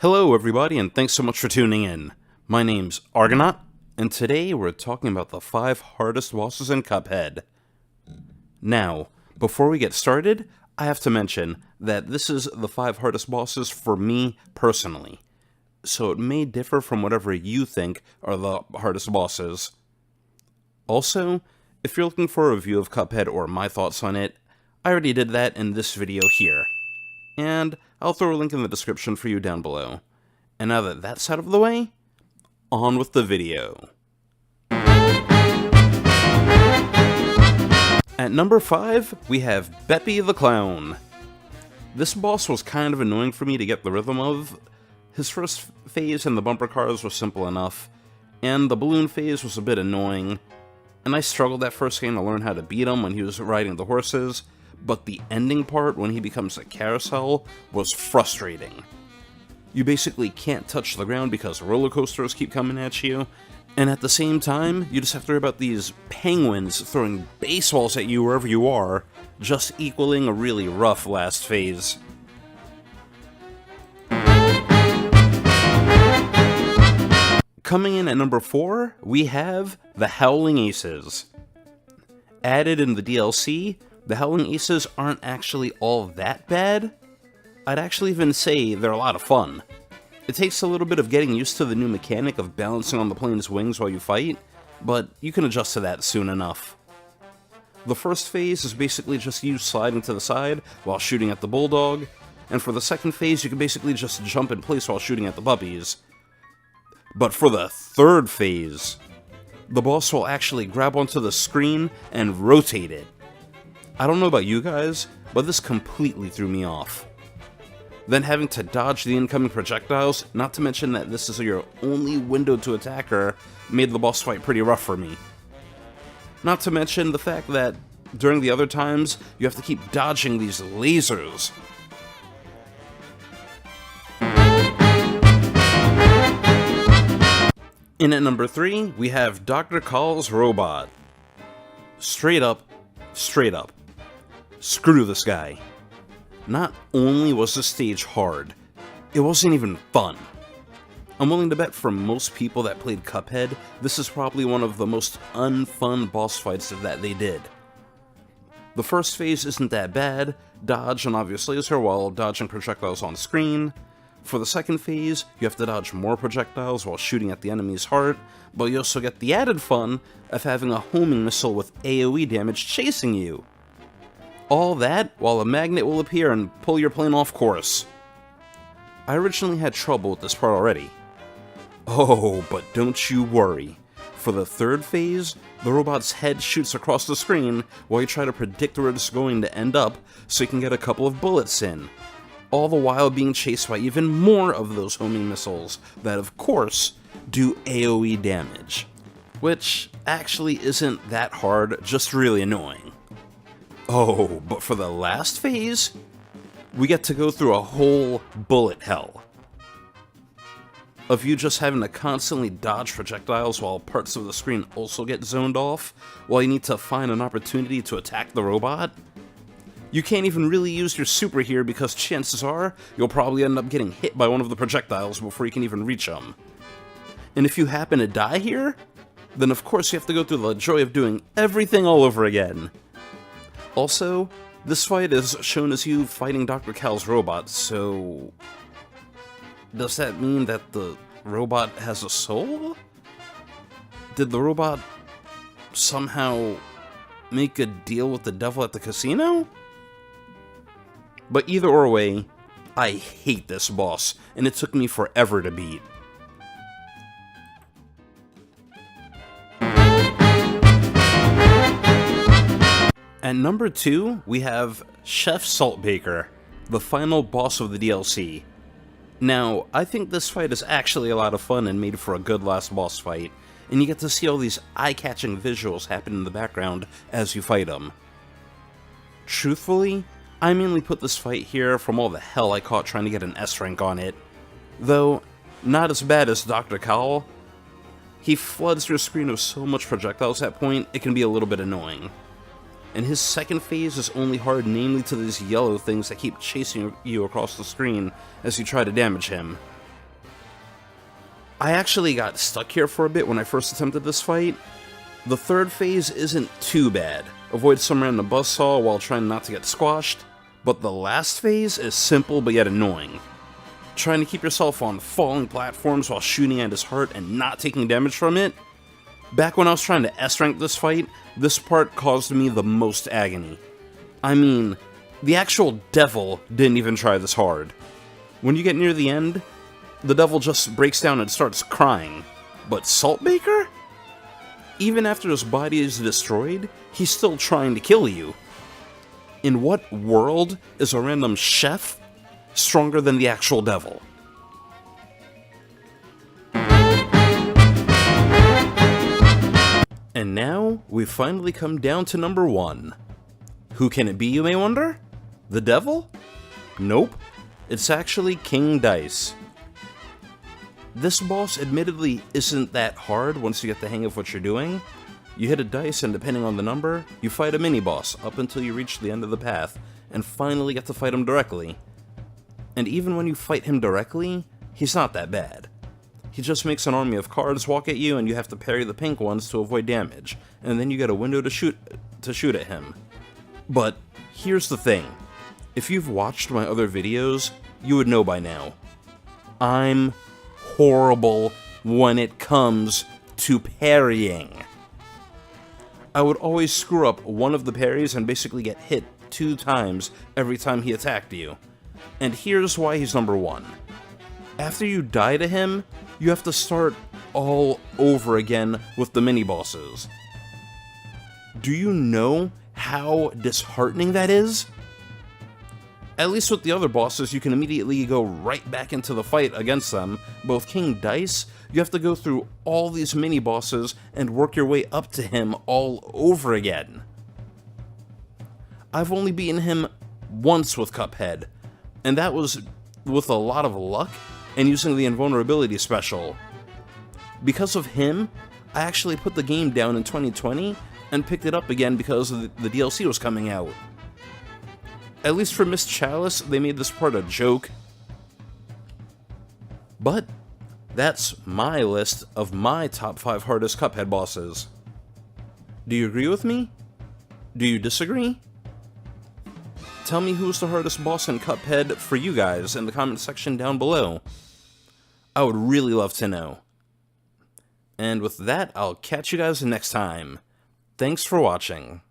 Hello everybody, and thanks so much for tuning in. My name's Argonaut, and today we're talking about the 5 hardest bosses in Cuphead. Now, before we get started, I have to mention that this is the 5 hardest bosses for me personally, so it may differ from whatever you think are the hardest bosses. Also, if you're looking for a review of Cuphead or my thoughts on it, I already did that in this video here, and I'll throw a link in the description for you down below. And now that that's out of the way, on with the video. At number 5, we have Beppy the Clown. This boss was kind of annoying for me to get the rhythm of. His first phase in the bumper cars was simple enough, and the balloon phase was a bit annoying, and I struggled that first game to learn how to beat him when he was riding the horses, but the ending part when he becomes a carousel was frustrating. You basically can't touch the ground because roller coasters keep coming at you, and at the same time, you just have to worry about these penguins throwing baseballs at you wherever you are, just equaling a really rough last phase. Coming in at number 4, we have the Howling Aces. Added in the DLC, the Howling Aces aren't actually all that bad. I'd actually even say they're a lot of fun. It takes a little bit of getting used to the new mechanic of balancing on the plane's wings while you fight, but you can adjust to that soon enough. The first phase is basically just you sliding to the side while shooting at the bulldog, and for the second phase you can basically just jump in place while shooting at the puppies. But for the third phase, the boss will actually grab onto the screen and rotate it. I don't know about you guys, but this completely threw me off. Then having to dodge the incoming projectiles, not to mention that this is your only window to attack her, made the boss fight pretty rough for me. Not to mention the fact that during the other times, you have to keep dodging these lasers. In at number 3, we have Dr. Call's robot. Straight up. Screw this guy. Not only was this stage hard, it wasn't even fun. I'm willing to bet for most people that played Cuphead, this is probably one of the most unfun boss fights that they did. The first phase isn't that bad, dodge an obvious laser while dodging projectiles on screen. For the second phase, you have to dodge more projectiles while shooting at the enemy's heart, but you also get the added fun of having a homing missile with AoE damage chasing you. All that while a magnet will appear and pull your plane off course. I originally had trouble with this part already. Oh, but don't you worry. For the third phase, the robot's head shoots across the screen while you try to predict where it's going to end up so you can get a couple of bullets in. All the while being chased by even more of those homing missiles that, of course, do AoE damage. Which actually isn't that hard, just really annoying. Oh, but for the last phase, we get to go through a whole bullet hell. Of you just having to constantly dodge projectiles while parts of the screen also get zoned off, while you need to find an opportunity to attack the robot. You can't even really use your super here because chances are you'll probably end up getting hit by one of the projectiles before you can even reach them. And if you happen to die here, then of course you have to go through the joy of doing everything all over again. Also, this fight is shown as you fighting Dr. Cal's robot, so does that mean that the robot has a soul? Did the robot somehow make a deal with the devil at the casino? But either or way, I hate this boss, and it took me forever to beat. At number 2, we have Chef Saltbaker, the final boss of the DLC. Now, I think this fight is actually a lot of fun and made for a good last boss fight, and you get to see all these eye-catching visuals happen in the background as you fight him. Truthfully, I mainly put this fight here from all the hell I caught trying to get an S rank on it. Though, not as bad as Dr. Cal. He floods your screen with so much projectiles at that point, it can be a little bit annoying. And his second phase is only hard namely to these yellow things that keep chasing you across the screen as you try to damage him. I actually got stuck here for a bit when I first attempted this fight. The third phase isn't too bad. Avoid some random buzzsaw while trying not to get squashed. But the last phase is simple but yet annoying. Trying to keep yourself on falling platforms while shooting at his heart and not taking damage from it. Back when I was trying to S-rank this fight, this part caused me the most agony. I mean, the actual devil didn't even try this hard. When you get near the end, the devil just breaks down and starts crying. But Saltbaker? Even after his body is destroyed, he's still trying to kill you. In what world is a random chef stronger than the actual devil? And now, we finally come down to number 1. Who can it be, you may wonder? The devil? Nope. It's actually King Dice. This boss admittedly isn't that hard once you get the hang of what you're doing. You hit a dice and depending on the number, you fight a mini-boss up until you reach the end of the path and finally get to fight him directly. And even when you fight him directly, he's not that bad. He just makes an army of cards walk at you and you have to parry the pink ones to avoid damage, and then you get a window to shoot at him. But here's the thing. If you've watched my other videos, you would know by now. I'm horrible when it comes to parrying. I would always screw up one of the parries and basically get hit 2 times every time he attacked you. And here's why he's number 1. After you die to him, you have to start all over again with the mini-bosses. Do you know how disheartening that is? At least with the other bosses, you can immediately go right back into the fight against them. Both King Dice, you have to go through all these mini-bosses and work your way up to him all over again. I've only beaten him once with Cuphead, and that was with a lot of luck and using the invulnerability special. Because of him, I actually put the game down in 2020 and picked it up again because the DLC was coming out. At least for Miss Chalice, they made this part a joke. But that's my list of my top 5 hardest Cuphead bosses. Do you agree with me? Do you disagree? Tell me who's the hardest boss in Cuphead for you guys in the comment section down below. I would really love to know. And with that, I'll catch you guys next time. Thanks for watching.